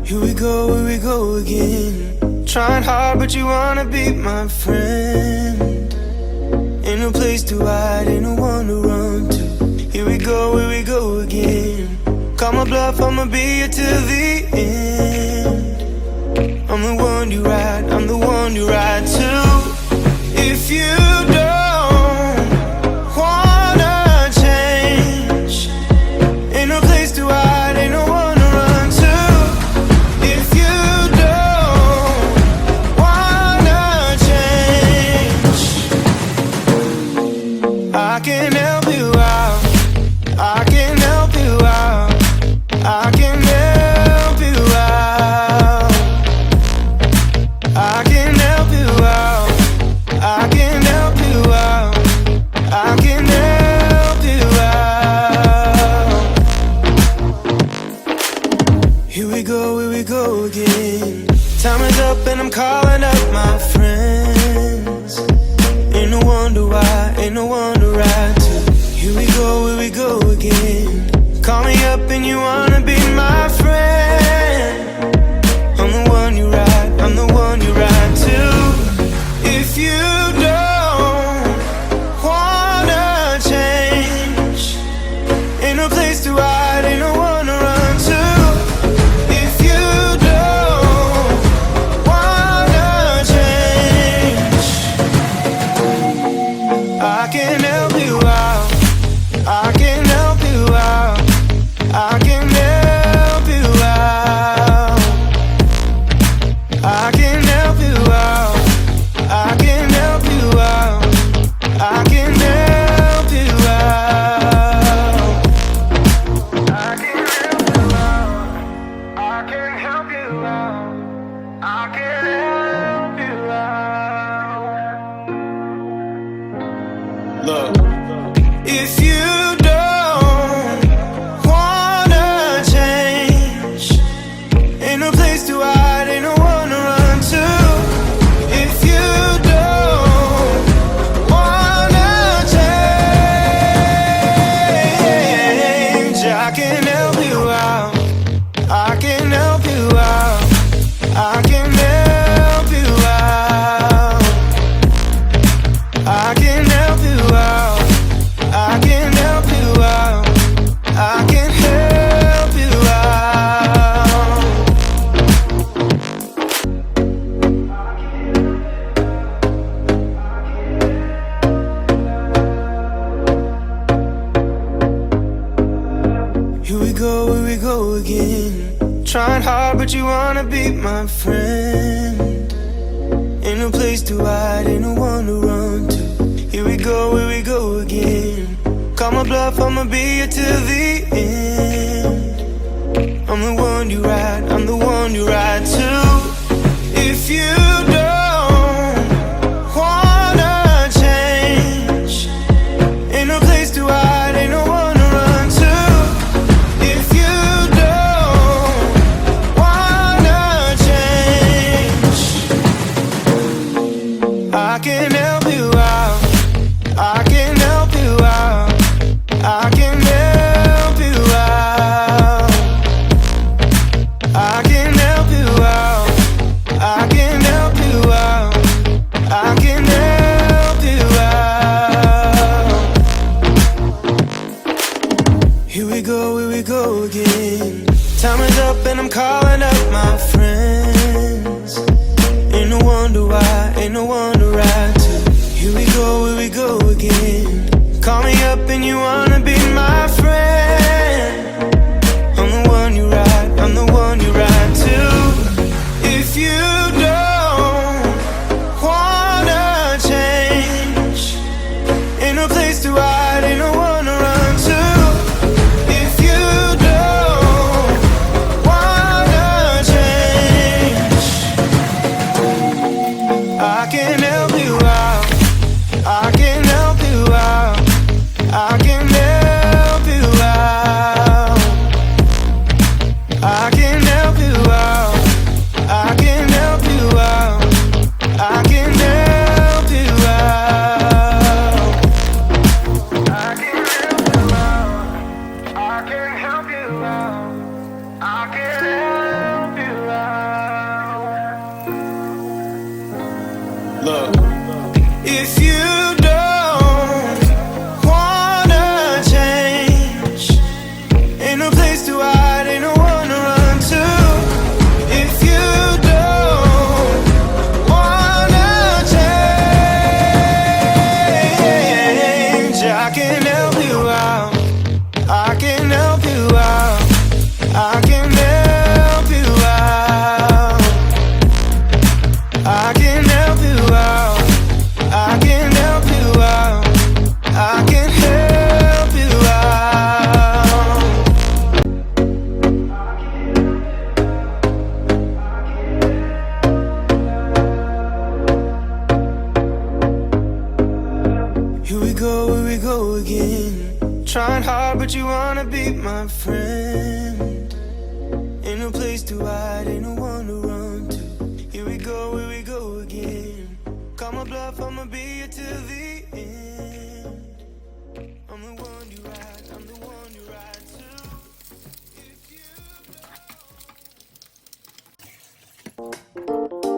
here we go again. Trying hard, but you wanna be my friend. Ain't no place to hide, ain't no one to run to. Here we go again. Call my bluff, I'ma be here till the end. I'm the one you ride, I'm the one you ride to. If you don't wanna change, ain't no place to hide, ain't no one to run to. If you don't wanna change, I can help you out, I can help you out, I can help you out, I can help you out, I can help you out, I can help you out. Here we go again. Time is up and I'm calling up my friends. Ain't no wonder why, ain't no one to ride to. Here we go again. Call me up and you wanna be my friend. I'm the one you ride, I'm the one you ride to. If you don't wanna change, ain't no place to hide, ain't no one to run to. If you don't wanna change, I can help you out, I can help you out, I can help you out, I can help you out, I can help you out, I can help you out, I can help you out, I can help you out, I can help you out. Look, if you don't wanna change, ain't no place to hide, ain't no one to run to. If you don't wanna change, I can help you out, I can help you out, I can help you out, I can help you out, I can help you out, I can help you out. Here we go again. Trying hard, but you wanna be my friend. Ain't no place to hide, ain't no one to run to. Here we go again. Call my bluff, I'ma be here till the end. I'm the one you ride, I'm the one you ride to. If you don't wanna change, ain't no place to hide, ain't no one to run to. If you don't wanna change, I can help you out, I can help you out, I can help you out, I can help you out, I can help again. Trying hard, but you wanna be my friend. Ain't no place to hide, ain't no one to run to. Here we go again. Call my bluff, I'ma be here till the end. I'm the one you ride, I'm the one you ride to. If you